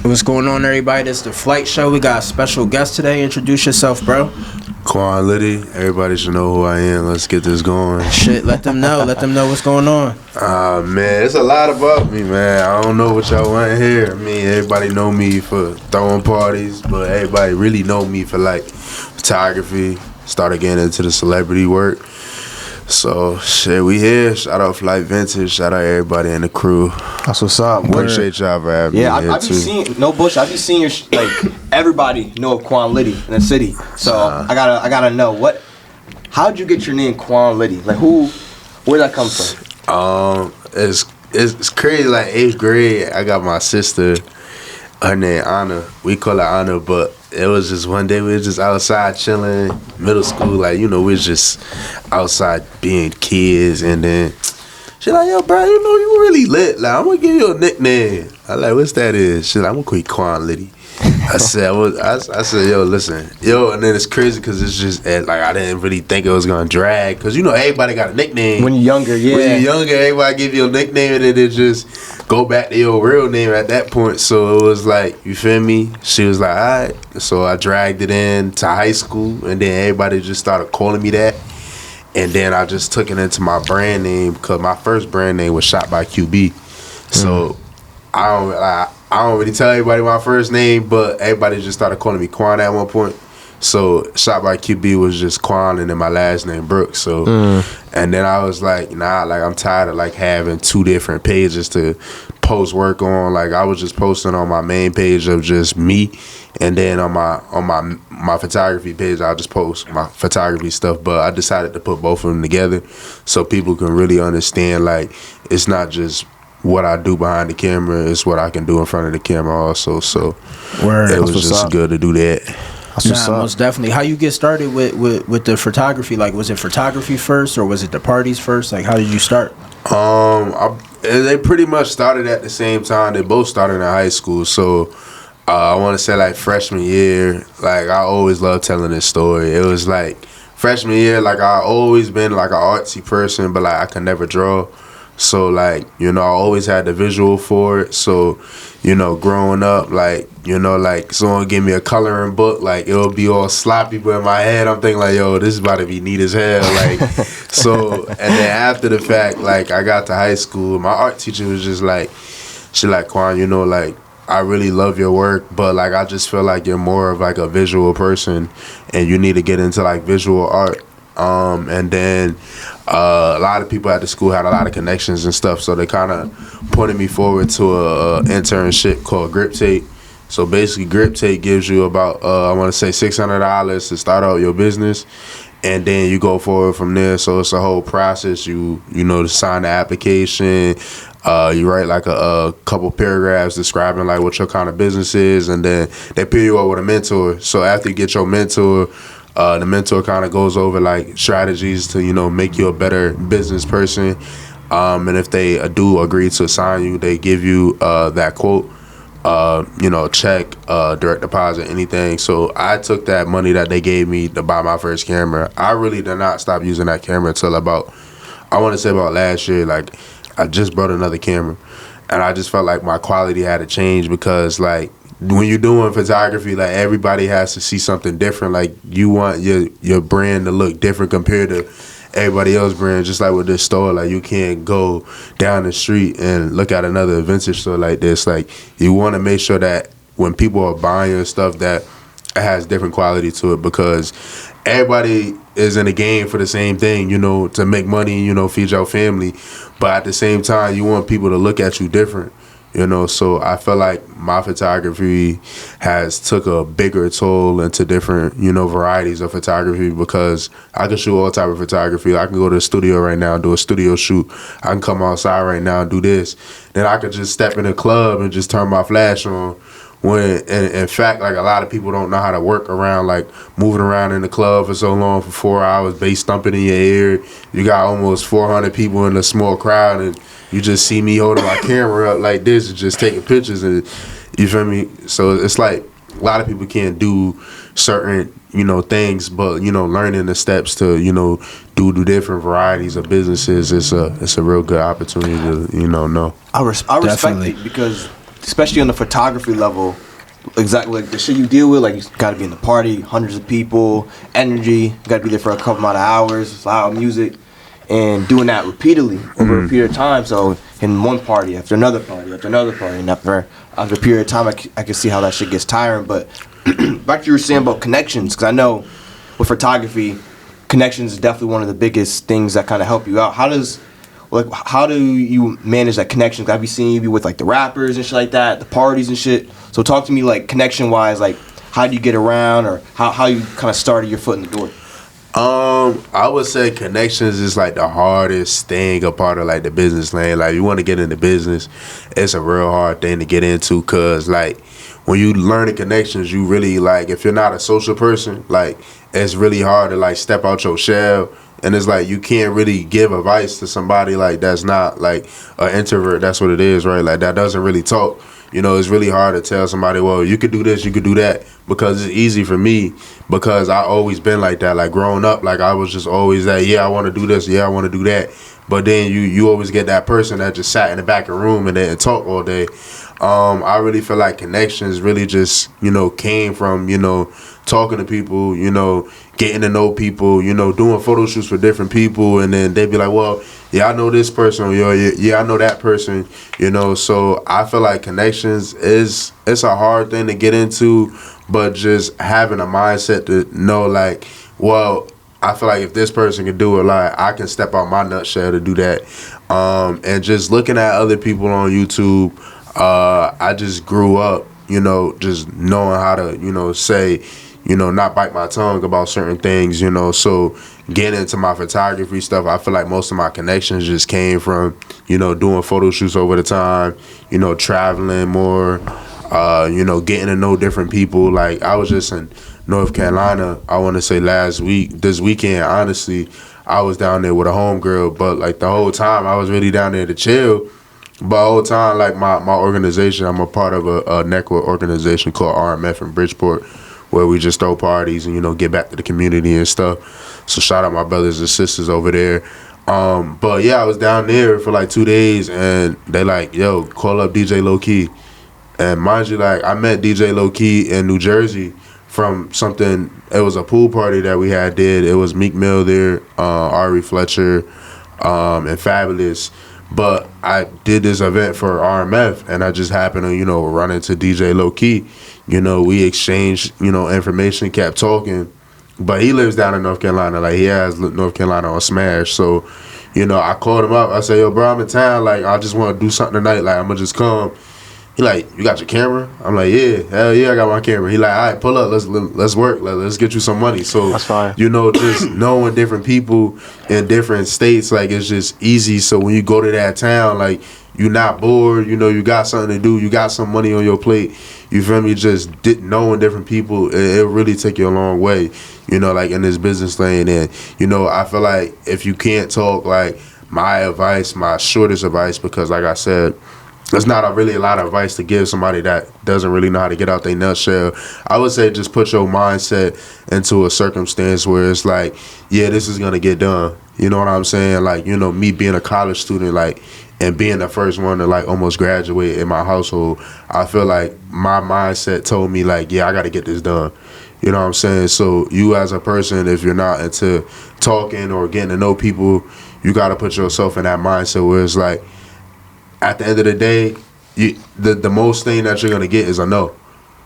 What's going on, everybody? This is the Flight Show. We got a special guest today. Introduce yourself, bro. Quanlitty. Everybody should know who I am. Let's get this going. Shit, let them know. Let them know what's going on. Man, it's a lot about me, man. I don't know what y'all want to hear. I mean, everybody know me for throwing parties, but everybody really know me for, like, photography. Started getting into the celebrity work. So, shit, we here. Shout out Flight Vintage. Shout out everybody in the crew. That's what's up. Appreciate y'all for having me here, I be too. seeing, no bullshit, I be seeing your, like, everybody know Quanlitty in the city. So, I gotta know, how'd you get your name Quanlitty? Like, where'd that come from? It's crazy, like, 8th grade, I got my sister, her name Anna. We call her Anna, but it was just one day we was just outside chilling, middle school, like, you know, we was just outside being kids, and then she like, yo, bro, you know, you really lit. Like, I'm gonna give you a nickname. I like, what's that is? She like, I'm gonna call you Quanlitty. I said, yo, listen, yo, and then it's crazy because it's just like I didn't really think it was gonna drag, because you know everybody got a nickname When you're younger, yeah. When you're younger, everybody give you a nickname, and then it just go back to your real name at that point. So it was like, you feel me? She was like, all right. So I dragged it in to high school, and then everybody just started calling me that, and then I just took it into my brand name, because my first brand name was Shot by QB. So I don't really tell everybody my first name, but everybody just started calling me Quan at one point. So Shot by QB was just Quan, and then my last name Brooks. So and then I was like, nah, like I'm tired of like having two different pages to post work on. Like I was just posting on my main page of just me, and then on my photography page I'll just post my photography stuff. But I decided to put both of them together so people can really understand, like, it's not just what I do behind the camera, is what I can do in front of the camera also. So it was just good to do that. Most definitely. How you get started with the photography? Like, was it photography first, or was it the parties first? Like, how did you start? They pretty much started at the same time. They both started in high school. So I want to say like freshman year. Like, I always loved telling this story. It was like freshman year. Like, I always been like an artsy person, but like I could never draw. So, like, you know, I always had the visual for it. So, you know, growing up, like, you know, like, someone give me a coloring book, like, it'll be all sloppy, but in my head, I'm thinking, like, yo, this is about to be neat as hell. Like, so, and then after the fact, like, I got to high school, my art teacher was just like, she like, Quan, you know, like, I really love your work, but, like, I just feel like you're more of, like, a visual person, and you need to get into, like, visual art. And then a lot of people at the school had a lot of connections and stuff, so they kind of pointed me forward to a internship called Grip Tape. So basically, Grip Tape gives you about I want to say $600 to start out your business, and then you go forward from there. So it's a whole process. You know, to sign the application. You write like a couple paragraphs describing like what your kind of business is, and then they pair you up with a mentor. So after you get your mentor, the mentor kind of goes over like strategies to, you know, make you a better business person. And if they do agree to assign you, they give you that quote, you know, check, direct deposit, anything. So I took that money that they gave me to buy my first camera. I really did not stop using that camera until about, I want to say about last year. Like, I just brought another camera, and I just felt like my quality had to change, because like, when you're doing photography, like, everybody has to see something different. Like, you want your brand to look different compared to everybody else's brand. Just like with this store, like, you can't go down the street and look at another vintage store like this. Like, you want to make sure that when people are buying your stuff, that it has different quality to it, because everybody is in the game for the same thing, you know, to make money, you know, feed your family. But at the same time, you want people to look at you different. You know, so I feel like my photography has took a bigger toll into different, you know, varieties of photography, because I can shoot all type of photography. I can go to the studio right now and do a studio shoot. I can come outside right now and do this. Then I could just step in a club and just turn my flash on. When in fact, like, a lot of people don't know how to work around, like, moving around in the club for so long, for 4 hours, bass thumping in your ear. You got almost 400 people in a small crowd, and you just see me holding my camera up like this and just taking pictures, and you feel me? So it's like a lot of people can't do certain, you know, things, but, you know, learning the steps to, you know, do different varieties of businesses, it's a real good opportunity to, you know. I respect it, because especially on the photography level, exactly like the shit you deal with, like you got to be in the party, hundreds of people, energy, got to be there for a couple amount of hours, loud music, and doing that repeatedly over a period of time. So in one party after another party after another party, and after a period of time, I can see how that shit gets tiring. But back to you were saying about connections, because I know with photography, connections is definitely one of the biggest things that kind of help you out. How do you manage that connection? 'Cause I be seeing you be with like the rappers and shit like that, the parties and shit. So talk to me like connection wise, like how do you get around, or how you kind of started your foot in the door? I would say connections is like the hardest thing a part of like the business lane. Like you want to get into business, it's a real hard thing to get into, cause like when you learn the connections, you really like, if you're not a social person, like it's really hard to like step out your shell. And it's like you can't really give advice to somebody like that's not like an introvert. That's what it is, right? Like that doesn't really talk. You know, it's really hard to tell somebody, well, you could do this, you could do that, because it's easy for me because I always been like that. Like growing up, like I was just always that, yeah, I want to do this, yeah, I want to do that. But then you always get that person that just sat in the back of the room and didn't talk all day. I really feel like connections really just, came from, talking to people, getting to know people, doing photo shoots for different people. And then they'd be like, well, yeah, I know this person. Or, yeah, I know that person, So I feel like connections it's a hard thing to get into, but just having a mindset to know like, well, I feel like if this person can do it, like I can step out my nutshell to do that. And just looking at other people on YouTube, I just grew up, just knowing how to, say, not bite my tongue about certain things, So getting into my photography stuff, I feel like most of my connections just came from, doing photo shoots over the time, traveling more, getting to know different people. Like I was just in North Carolina, I want to say this weekend, honestly, I was down there with a homegirl, but like the whole time I was really down there to chill. But the whole time, like my organization, I'm a part of a network organization called RMF in Bridgeport, where we just throw parties and, get back to the community and stuff. So shout out my brothers and sisters over there. But yeah, I was down there for like 2 days, and they like, yo, call up DJ Low Key. And mind you, like I met DJ Low Key in New Jersey from something. It was a pool party that we had did. It was Meek Mill there, Ari Fletcher, and Fabulous. But I did this event for RMF, and I just happened to, run into DJ Low Key. We exchanged, information, kept talking. But he lives down in North Carolina. Like, he has North Carolina on Smash. So, I called him up. I said, yo, bro, I'm in town. Like, I just want to do something tonight. Like, I'm going to just come. He like, you got your camera? I'm like, yeah, hell yeah, I got my camera. He like, all right, pull up, let's work, let's get you some money. So that's fine. Just knowing different people in different states, like it's just easy. So when you go to that town, like you're not bored, you got something to do, you got some money on your plate. You feel me? Just knowing different people, it really take you a long way. Like in this business lane, and I feel like if you can't talk, like my advice, my shortest advice, because like I said, there's not really a lot of advice to give somebody that doesn't really know how to get out their nutshell. I would say just put your mindset into a circumstance where it's like, yeah, this is going to get done. You know what I'm saying? Like, me being a college student, like, and being the first one to, like, almost graduate in my household, I feel like my mindset told me, like, yeah, I got to get this done. You know what I'm saying? So you as a person, if you're not into talking or getting to know people, you got to put yourself in that mindset where it's like, at the end of the day, the most thing that you're going to get is a no.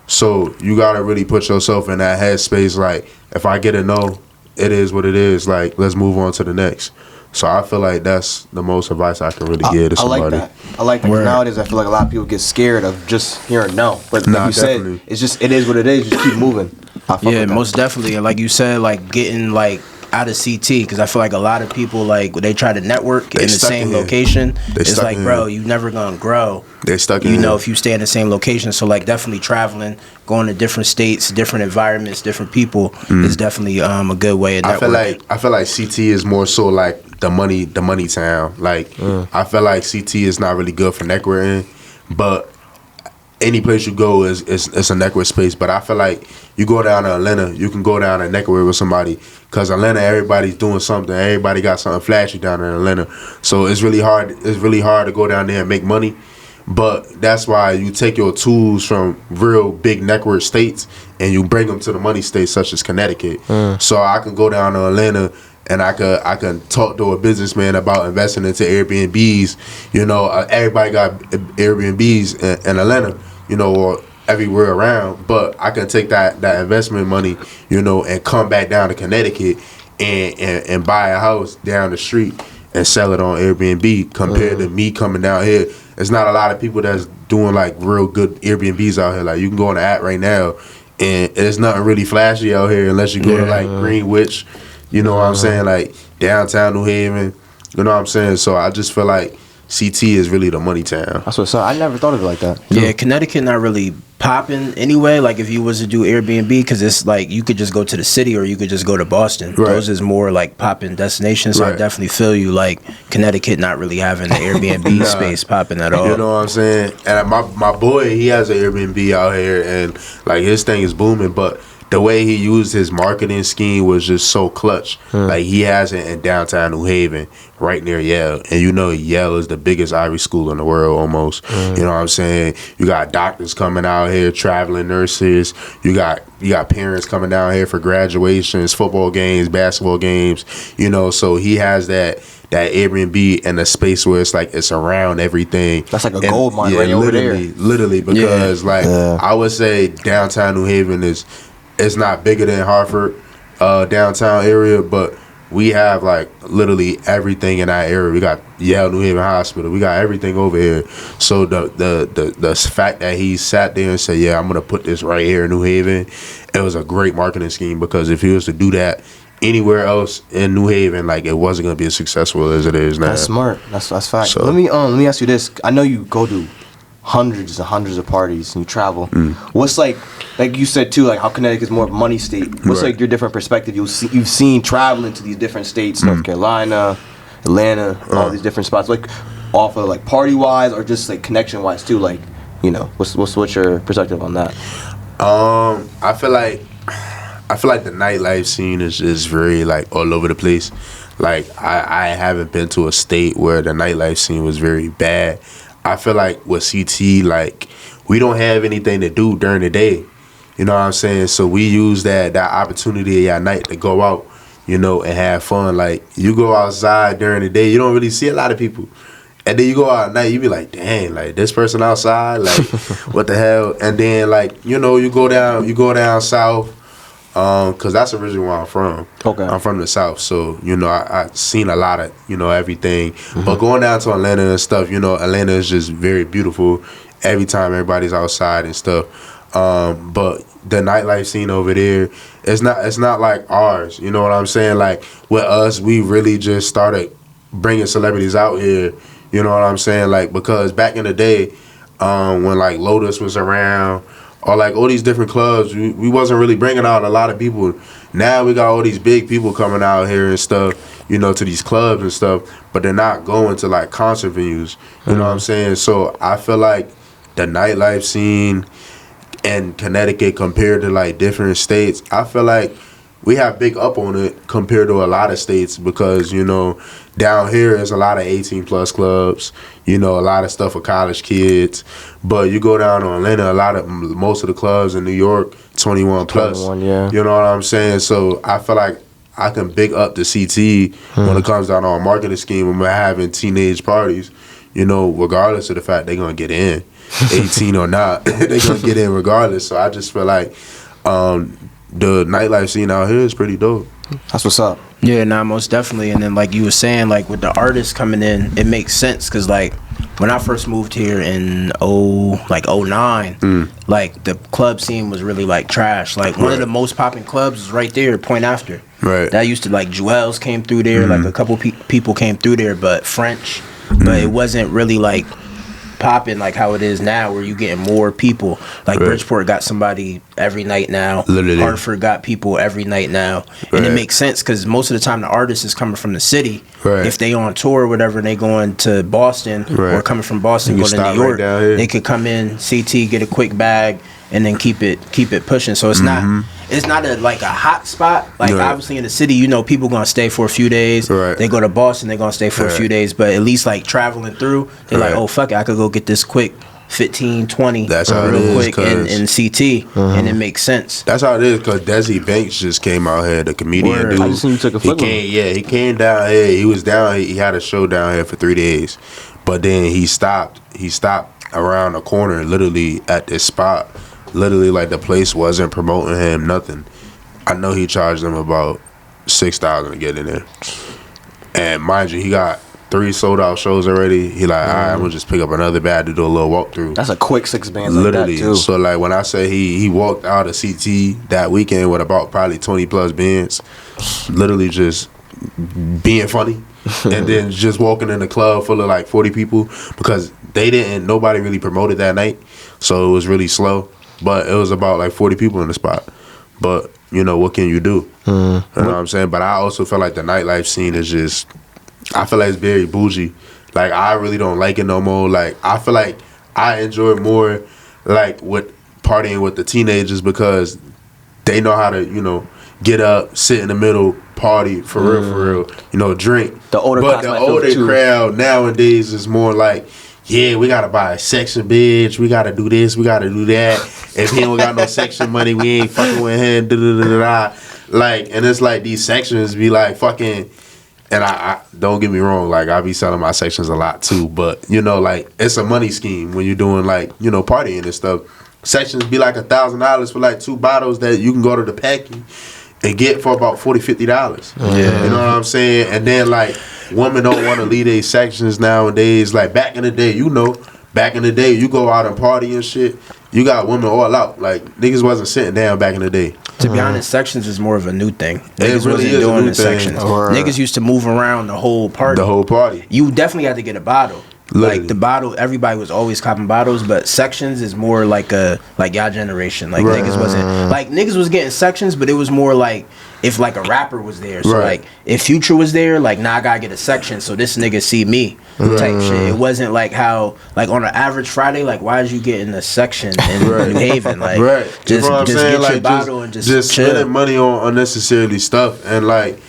So you got to really put yourself in that headspace. Like, if I get a no, it is what it is. Like, let's move on to the next. So I feel like that's the most advice I can really give to somebody. I like that. Nowadays, I feel like a lot of people get scared of just hearing no. But like you said, it is what it is. Just keep moving. Yeah, most definitely. And like you said, like getting like out of CT, because I feel like a lot of people, like when they try to network in the same location, it's like, bro, you never gonna grow. They're stuck in if you stay in the same location. So like definitely traveling, going to different states, different environments, different people is definitely a good way of networking. I feel like CT is more so like the money town. Like I feel like CT is not really good for networking, but any place you go is a network space. But I feel like you go down to Atlanta, you can go down and network with somebody, because Atlanta, everybody's doing something. Everybody got something flashy down in Atlanta. So it's really hard to go down there and make money. But that's why you take your tools from real big network states and you bring them to the money states such as Connecticut. So I can go down to Atlanta and I can talk to a businessman about investing into Airbnbs. You know, everybody got Airbnbs in Atlanta, you know, or everywhere around. But I can take that investment money, you know, and come back down to Connecticut and buy a house down the street and sell it on Airbnb compared to me coming down here. There's not a lot of people that's doing like real good Airbnbs out here. Like you can go on the app right now and there's nothing really flashy out here unless you go to like Greenwich, you know what I'm saying, like downtown New Haven, you know what I'm saying. So I just feel like CT is really the money town. That's what's up. I never thought of it like that. Yeah, Connecticut not really popping anyway. Like if you was to do Airbnb, because it's like you could just go to the city or you could just go to Boston. Right. Those is more like popping destinations. So I definitely feel you. Like Connecticut not really having the Airbnb space popping at all. You know what I'm saying? And my boy, he has an Airbnb out here, and like his thing is booming, but the way he used his marketing scheme was just so clutch. Like he has it in downtown New Haven, right near Yale, and you know Yale is the biggest Irish school in the world almost. You know what I'm saying? You got doctors coming out here, traveling nurses. You got parents coming down here for graduations, football games, basketball games. You know, so he has that Airbnb and a space where it's like it's around everything. That's like a gold mine right over there. Literally, because I would say downtown New Haven it's not bigger than Hartford downtown area, but we have like literally everything in that area. We got Yale New Haven Hospital. We got everything over here. So the fact that he sat there and said, "Yeah, I'm gonna put this right here in New Haven," it was a great marketing scheme, because if he was to do that anywhere else in New Haven, like it wasn't gonna be as successful as it is now. That's smart. That's fact. So, let me ask you this. I know you go to hundreds and hundreds of parties and you travel. What's like you said too, like how Connecticut is more of a money state. What's like your different perspective you've seen traveling to these different states, North Carolina, Atlanta, all these different spots, like off of like party wise or just like connection wise too, like, you know, what's your perspective on that? I feel like the nightlife scene is very like all over the place. Like I haven't been to a state where the nightlife scene was very bad. I feel like with CT, like we don't have anything to do during the day. You know what I'm saying? So we use that opportunity at night to go out, you know, and have fun. Like you go outside during the day, you don't really see a lot of people. And then you go out at night, you be like, dang, like this person outside, like what the hell? And then like, you know, you go down south. Cause that's originally where I'm from. Okay. I'm from the South, so you know I seen a lot of, you know, everything. But going down to Atlanta and stuff, you know, Atlanta is just very beautiful. Every time everybody's outside and stuff. But the nightlife scene over there, it's not like ours. You know what I'm saying? Like with us, we really just started bringing celebrities out here. You know what I'm saying? Like because back in the day, when like Lotus was around, or like all these different clubs, we wasn't really bringing out a lot of people. Now we got all these big people coming out here and stuff, you know, to these clubs and stuff, but they're not going to like concert venues. You know what I'm saying? So I feel like the nightlife scene in Connecticut compared to like different states, I feel like we have big up on it compared to a lot of states, because, you know, down here there's a lot of 18 plus clubs, you know, a lot of stuff for college kids. But you go down to Atlanta, most of the clubs in New York, 21 plus. 21, yeah. You know what I'm saying? So I feel like I can big up the CT when it comes down to our marketing scheme when we're having teenage parties, you know, regardless of the fact they're going to get in, 18 or not, they're going to get in regardless. So I just feel like the nightlife scene out here is pretty dope. That's what's up. Yeah, nah, most definitely. And then like you were saying, like with the artists coming in, it makes sense, because like when I first moved here in 09, like the club scene was really like trash. Like one of the most popping clubs was right there, Point After. Right. That used to, like, Jewels came through there, like a couple people came through there, but French, but it wasn't really like popping like how it is now, where you getting more people. Like Bridgeport got somebody every night now. Literally. Hartford got people every night now. And it makes sense, because most of the time the artist is coming from the city. If they on tour or whatever and they going to Boston, or coming from Boston going to New York, they could come in, CT, get a quick bag, and then keep it pushing. So it's it's not like a hot spot. Like obviously in the city, you know, people gonna stay for a few days. Right. They go to Boston, they gonna stay for a few days. But at least like traveling through, they're like, oh fuck it, I could go get this quick 15, 20 That's how it real is, quick in CT, and it makes sense. That's how it is, because Desi Banks just came out here, the comedian dude. I just seen you took a flick. He came down here. He was down. He had a show down here for 3 days, but then he stopped. He stopped around the corner, literally at this spot. Literally, like the place wasn't promoting him, nothing. I know he charged them about $6,000 to get in there, and mind you, he got 3 sold out shows already. He like, all right, I'm gonna just pick up another bag to do a little walkthrough. That's a quick 6 bands literally. Like that too. So like when I say he walked out of CT that weekend with about probably 20 plus bands, literally just being funny, and then just walking in the club full of like 40 people, because nobody really promoted that night, so it was really slow. But it was about like 40 people in the spot. But you know, what can you do? You know what I'm saying? But I also feel like the nightlife scene is just, I feel like it's very bougie. Like, I really don't like it no more. Like, I feel like I enjoy more, like, with partying with the teenagers, because they know how to, you know, get up, sit in the middle, party, for real, you know, drink. The older crowd nowadays is more like, yeah, we gotta buy a section, bitch. We gotta do this, we gotta do that. If he don't got no section money, we ain't fucking with him. Da-da-da-da-da. Like, and it's like these sections be like fucking. And I don't get me wrong, like I be selling my sections a lot too, but you know, like it's a money scheme when you're doing like, you know, partying and stuff. Sections be like $1,000 for like 2 bottles that you can go to the packing and get for about $40-$50. Yeah, you know what I'm saying? And then like women don't want to leave their sections nowadays. Like back in the day, you go out and party and shit, you got women all out. Like niggas wasn't sitting down back in the day. To be honest, sections is more of a new thing. Niggas really wasn't doing the thing. sections. Niggas used to move around the whole party. You definitely had to get a bottle. Literally. Like the bottle, everybody was always copping bottles, but sections is more like y'all generation. Like niggas was getting sections, but it was more like if like a rapper was there. So like if Future was there, like I gotta get a section so this nigga see me type shit. It wasn't like how like on an average Friday, like why is you getting a section in New Haven? Like just get your bottle and just chill. Spending money on unnecessarily stuff, and like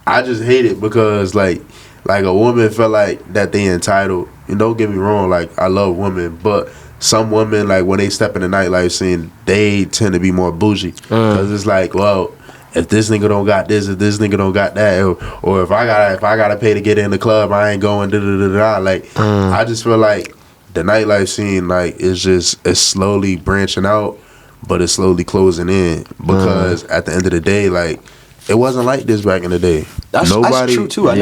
I just hate it because like a woman felt like that they entitled. And don't get me wrong, like I love women, but some women, like when they step in the nightlife scene, they tend to be more bougie, because it's like, well, if this nigga don't got this, if this nigga don't got that, or if I gotta pay to get in the club, I ain't going. Like I just feel like the nightlife scene, like it's slowly branching out, but it's slowly closing in, because at the end of the day, like it wasn't like this back in the day. That's true too. I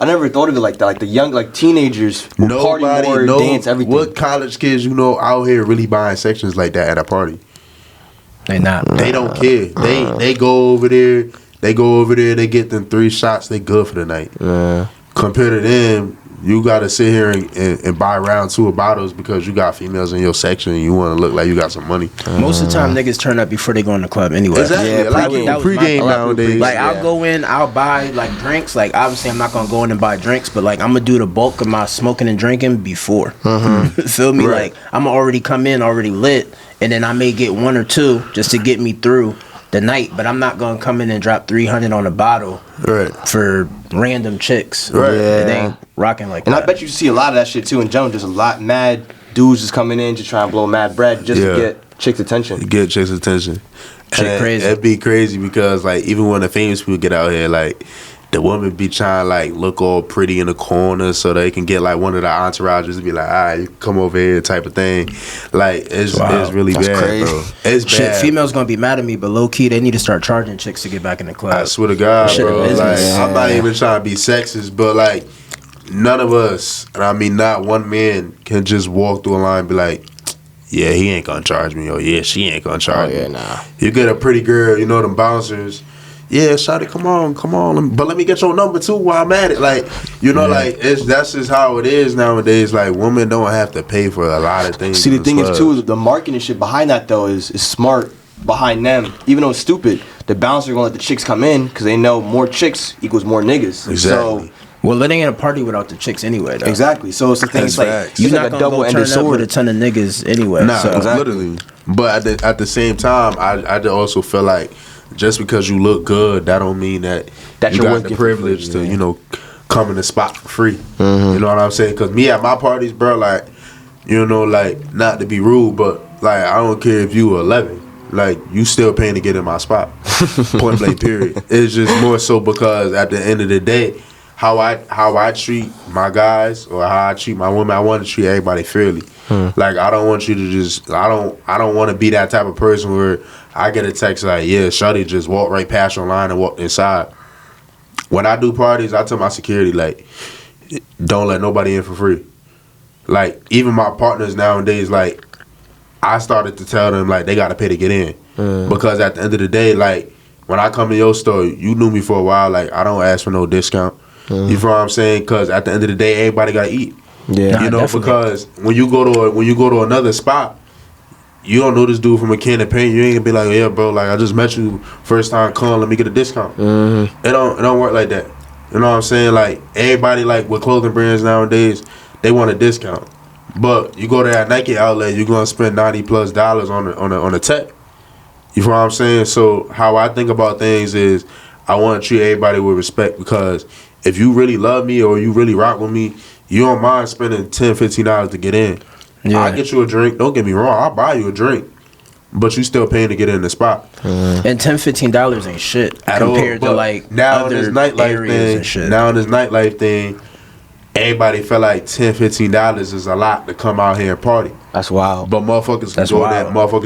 never thought of it like that. Like the young, like teenagers will party more, dance, everything. What college kids you know out here really buying sections like that at a party? They not. They don't care. They go over there. They get them 3 shots. They good for the night. Compared to them, you gotta sit here and buy round 2 of bottles because you got females in your section and you want to look like you got some money. Most of the time, niggas turn up before they go in the club anyway. Exactly. Yeah, like pregame nowadays. Like I'll go in, I'll buy like drinks. Like obviously, I'm not gonna go in and buy drinks, but like I'm gonna do the bulk of my smoking and drinking before. Feel me? Right. Like I'm gonna already come in already lit, and then I may get 1 or 2 just to get me through the night, but I'm not gonna come in and drop 300 on a bottle for random chicks. Right. It ain't rocking like that. And I bet you see a lot of that shit too in general. Just a lot mad dudes just coming in just trying to blow mad bread just to get chicks' attention. Shit crazy. It'd be crazy because like even when the famous people get out here, like the women be trying to like look all pretty in the corner so they can get like one of the entourages to be like, all right, you come over here type of thing. Like it's really bad, crazy. bro. It's bad. Shit, females gonna be mad at me, but low key they need to start charging chicks to get back in the club. I swear to God, bro. Like I'm not even trying to be sexist, but like none of us, and I mean not one man, can just walk through a line and be like, yeah, he ain't gonna charge me, or yeah, she ain't gonna charge me. Nah. You get a pretty girl, you know them bouncers. Yeah, shawty, come on. But let me get your number too while I'm at it. Like, you know, like that's just how it is nowadays. Like, women don't have to pay for a lot of things. See, the thing is too, the marketing shit behind that though is smart behind them. Even though it's stupid, the bouncers gonna let the chicks come in because they know more chicks equals more niggas. Exactly. So, well, it ain't a party without the chicks anyway, though. Exactly. So it's the thing. It's like you're not gonna go turn up with a ton of niggas anyway. Nah, so. literally. But at the same time, I also feel like just because you look good, that don't mean that you you're got the privilege to, you know, come in the spot for free. Mm-hmm. You know what I'm saying? Because me at my parties, bro, like, you know, like, not to be rude, but, like, I don't care if you were 11. Like, you still paying to get in my spot. Point blank, period. It's just more so because at the end of the day, how I treat my guys or how I treat my women, I want to treat everybody fairly. Like, I don't want you to just, I don't want to be that type of person where I get a text like, yeah, shawty just walked right past your line and walked inside. When I do parties, I tell my security, like, don't let nobody in for free. Like, even my partners nowadays, like, I started to tell them, like, they got to pay to get in. Because at the end of the day, like, when I come to your store, you knew me for a while, like, I don't ask for no discount. You feel what I'm saying? Because at the end of the day, everybody got to eat. Yeah, you know, definitely. Because when you go to another spot, you don't know this dude from a can of paint. You ain't gonna be like, yeah, bro, like, I just met you first time, come, let me get a discount. It don't work like that. You know what I'm saying? Like, everybody, like, with clothing brands nowadays, they want a discount. But you go to that Nike outlet, you're gonna spend $90+ on a tech. You feel what I'm saying? So how I think about things is I want to treat everybody with respect, because if you really love me or you really rock with me, you don't mind spending $10-15 to get in. Yeah. I'll get you a drink. Don't get me wrong. I'll buy you a drink. But you still paying to get in the spot. And $10-15 ain't shit at compared all, to like now other in this nightlife areas thing, and shit. Now in this nightlife thing, everybody feel like $10-15 is a lot to come out here and party. That's wild. But motherfuckers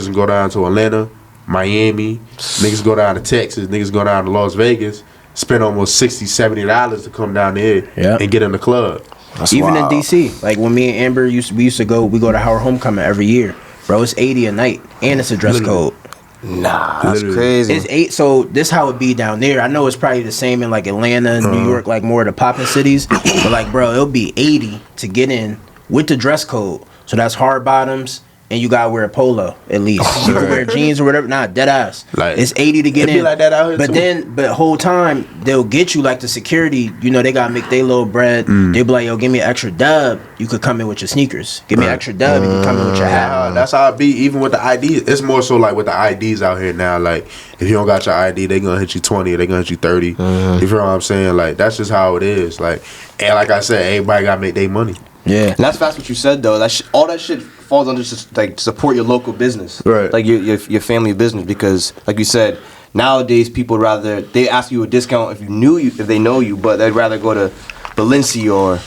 can go down to Atlanta, Miami, niggas go down to Texas, niggas go down to Las Vegas, spend almost $60-$70 to come down here and get in the club. That's even wild. In DC, like when me and Amber we used to go to Howard Homecoming every year. Bro, it's $80 a night, and it's a dress code. Nah, that's crazy. It's $8. So this how it be down there. I know it's probably the same in like Atlanta, New York, like more of the poppin' cities. But like, bro, it'll be $80 to get in with the dress code. So that's hard bottoms, and you gotta wear a polo at least. You can wear jeans or whatever. Nah, dead ass. Like, it's $80 to get in. Be like that out here but too. Whole time they'll get you like the security. You know they gotta make their little bread. They be like, yo, give me an extra dub. You could come in with your sneakers. Give me an extra dub. You can come in with your hat. That's how it be. Even with the ID, it's more so like with the IDs out here now. Like if you don't got your ID, they gonna hit you 20. They gonna hit you 30. You feel what I'm saying? Like that's just how it is. Like and like I said, everybody gotta make their money. Yeah, and that's what you said though. All that shit falls under like support your local business, right? Like your family business, because like you said, nowadays people they ask you a discount if they know you, but they'd rather go to Valencia or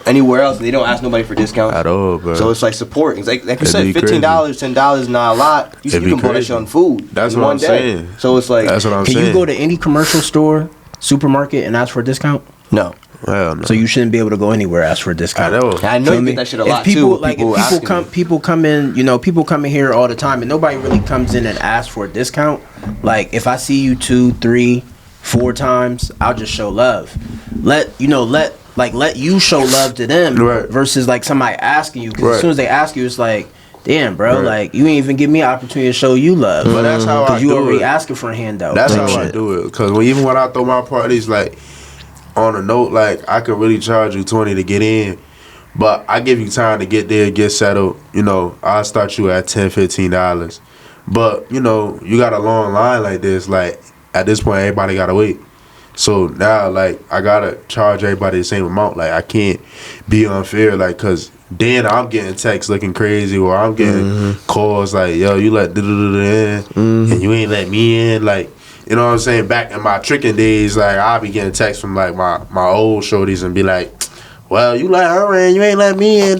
anywhere else. They don't ask nobody for discounts at all, bro. So it's like support. It's like you said, $15, $10 is not a lot. You can buy that shit on food. That's what I'm saying. So it's like that's what I'm saying. Can you go to any commercial store, supermarket, and ask for a discount? No. Well, no. So you shouldn't be able to go anywhere ask for a discount. I know you get that shit a lot people, too. Like people come in, people come in here all the time, and nobody really comes in and asks for a discount. Like if I see you 2, 3, 4 times, I'll just show love. Let you show love to them versus like somebody asking you. Because as soon as they ask you, it's like, damn, bro, like you ain't even give me an opportunity to show you love. But that's how I do it. Because you already asking for a handout. That's how I do it. Because even when I throw my parties, like. On a note, like I could really charge you $20 to get in, but I give you time to get there, get settled. I'll start you at $10-15. But you got a long line like this. Like at this point, everybody gotta wait. So now, like I gotta charge everybody the same amount. Like I can't be unfair. Like cause then I'm getting texts looking crazy, or I'm getting calls like, "Yo, you let in, and you ain't let me in." Like. You know what I'm saying? Back in my tricking days, like I'll be getting texts from like my old shorties and be like, "Well, you let her in, you ain't let me in.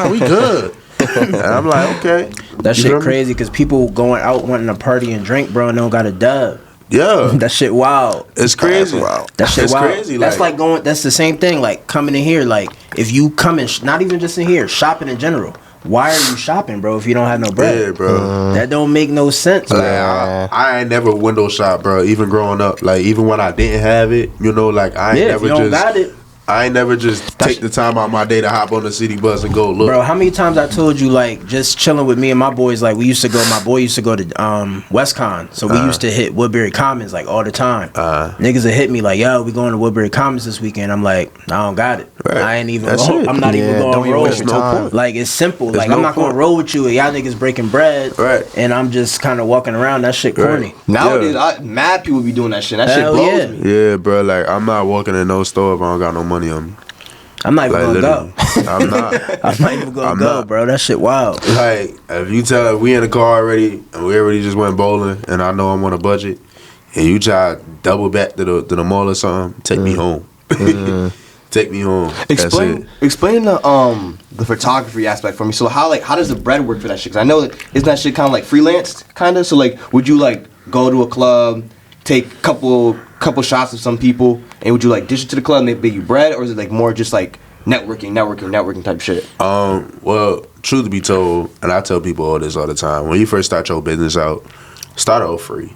We good." And I'm like, "Okay." That shit crazy because people going out wanting to party and drink, bro, and don't got a dub. Yeah, that shit wild. It's crazy. That shit it's wild. Crazy. That's like going. That's the same thing. Like coming in here. Like if you come in, not even just in here, shopping in general. Why are you shopping, bro, if you don't have no bread? Yeah, bro. That don't make no sense, like, I ain't never window shop, bro, even growing up. Like, even when I didn't have it, like, I ain't never if you don't got it. I ain't never just take the time out my day to hop on the city bus and go look. Bro, how many times I told you, like, just chilling with me and my boys, like, my boy used to go to WestCon, so we used to hit Woodbury Commons, like, all the time. Niggas would hit me, like, yo, we going to Woodbury Commons this weekend. I'm like, I don't got it. Right. I ain't even That's going. it. I'm not even going to roll. Waste your time. Like, it's simple. There's Like, no I'm not going to point. roll with you and y'all niggas breaking bread. Right. And I'm just kind of walking around. That shit corny. Right. Nowadays, mad people be doing that shit. That Hell shit blows yeah. me. Yeah, bro. Like I'm not walking in no store if I don't got no money on me. I'm not even Like going to literally, go. I'm not. I'm not even going I'm to go, not. bro. That shit wild. Like if we in the car already and we already just went bowling and I know I'm on a budget and you try to double back to the mall or something, take me home. Take me home. Explain the photography aspect for me. So how does the bread work for that shit? Cause I know isn't that shit kind of like freelanced, kind of. So like, would you like go to a club, take couple shots of some people, and would you like dish it to the club and they pay you bread, or is it like more just like networking type shit? Well, truth be told, and I tell people all this all the time, when you first start your business out, start out free.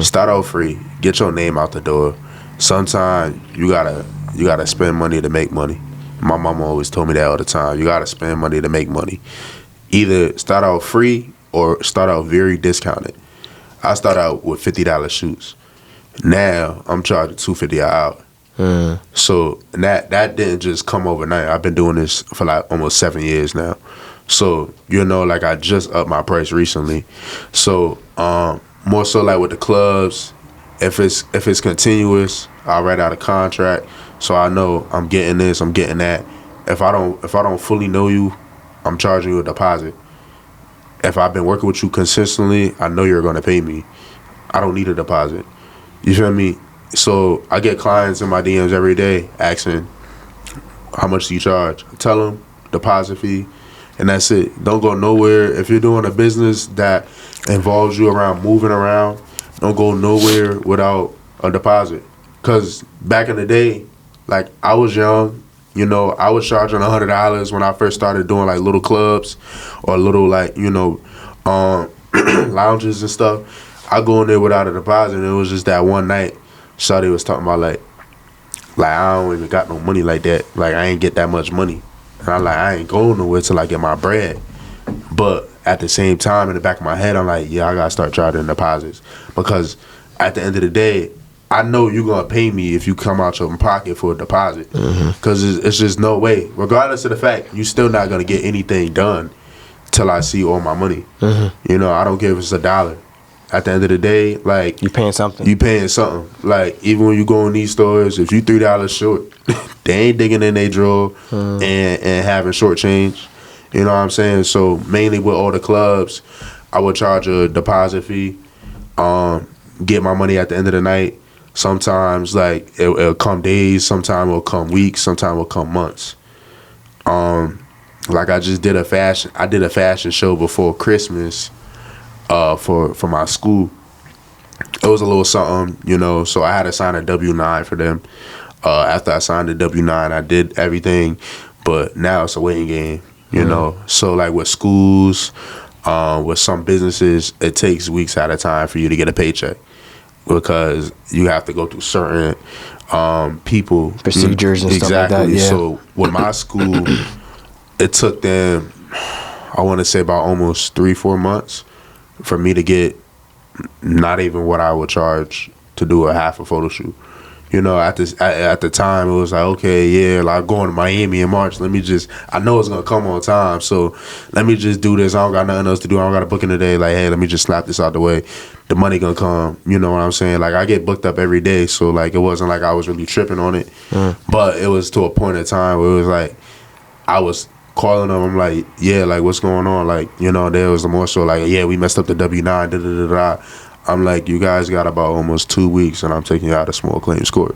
Start out free. Get your name out the door. Sometimes you gotta spend money to make money. My mama always told me that all the time. You gotta spend money to make money. Either start out free or start out very discounted. I start out with $50 shoots. Now I'm charging $250 an hour. So that didn't just come overnight. I've been doing this for like almost 7 years now. So like I just upped my price recently. So more so like with the clubs, if it's continuous, I'll write out a contract so I know I'm getting this, I'm getting that. If I don't fully know you, I'm charging you a deposit. If I've been working with you consistently, I know you're gonna pay me. I don't need a deposit. You feel me? So I get clients in my DMs every day asking, how much do you charge? I tell them deposit fee, and that's it. Don't go nowhere. If you're doing a business that involves you moving around, don't go nowhere without a deposit. Cause back in the day, like I was young, I was charging $100 when I first started doing like little clubs or little like lounges and stuff. I go in there without a deposit, and it was just that one night. Shawty was talking about like I don't even got no money like that. Like I ain't get that much money, and I'm like I ain't going nowhere till I get my bread. But at the same time, in the back of my head, I'm like, yeah, I gotta start charging deposits because at the end of the day, I know you're gonna pay me if you come out your pocket for a deposit. Because it's just no way, regardless of the fact, you still not gonna get anything done till I see all my money. I don't care if it's $1. At the end of the day, like You paying something. Like even when you go in these stores, if you $3 short, they ain't digging in their drawer and having short change. You know what I'm saying? So mainly with all the clubs, I would charge a deposit fee, get my money at the end of the night. Sometimes like it'll come days, sometimes it'll come weeks, sometimes it'll come months. Like I did a fashion show before Christmas for my school. It was a little something, so I had to sign a W-9 for them. After I signed the W-9, I did everything, but now it's a waiting game, So like with schools, with some businesses, it takes weeks at a time for you to get a paycheck because you have to go through certain people. Procedures and stuff like that, yeah. So with my school, it took them, I want to say about almost 3-4 months for me to get not even what I would charge to do a half a photo shoot. At the time it was like, okay, yeah, like going to Miami in March. I know it's gonna come on time, so let me just do this. I don't got nothing else to do. I don't got a booking today. Like, hey, let me just slap this out the way. The money gonna come. You know what I'm saying? Like, I get booked up every day, so like it wasn't like I was really tripping on it. But it was to a point in time where it was like I was calling them. I'm like, yeah, like what's going on? Like, there was more so like, yeah, we messed up the W-9. Da da da da. I'm like, you guys got about almost 2 weeks, and I'm taking you out of small claims court.